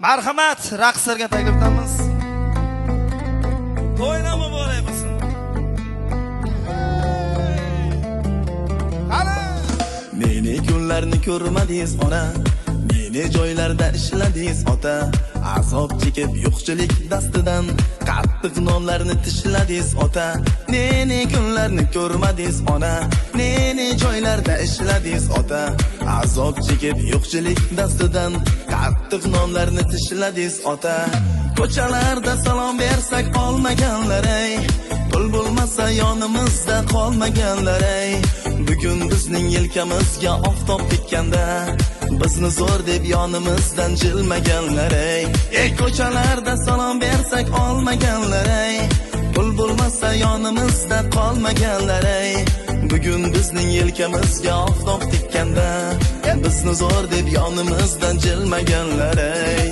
Marhamat, raqslarga taklif etamiz. To'ynami bo'laymisin? Qani? Meni kunlarni ko'rmadingiz ona, meni joylarda ishladingiz ota. Azob chekib yo'qchilik dastidan qattiq nonlarni tishladingiz ota. Meni kunlarni ko'rmadingiz ona, meni joylarda ishladingiz ota. Azob chekib yo'qchilik dastidan qattiq nonlarni tishladingiz ota. Ko'chalarda salom bersak olmaganlar ey, pul bo'lmasa yonimizda qolmaganlar ey. Bugun bizning yelkamizga oftob tekkanda bizni zo'r deb yonimizdan jilmaganlar ey. Ko'chalarda salom bersak olmaganlar ey, pul bo'lmasa yonimizda qolmaganlar ey. Bugun bizning yelkamizga oftob tekkanda bizni zo'r deb yonimizdan jilmaganlar ey.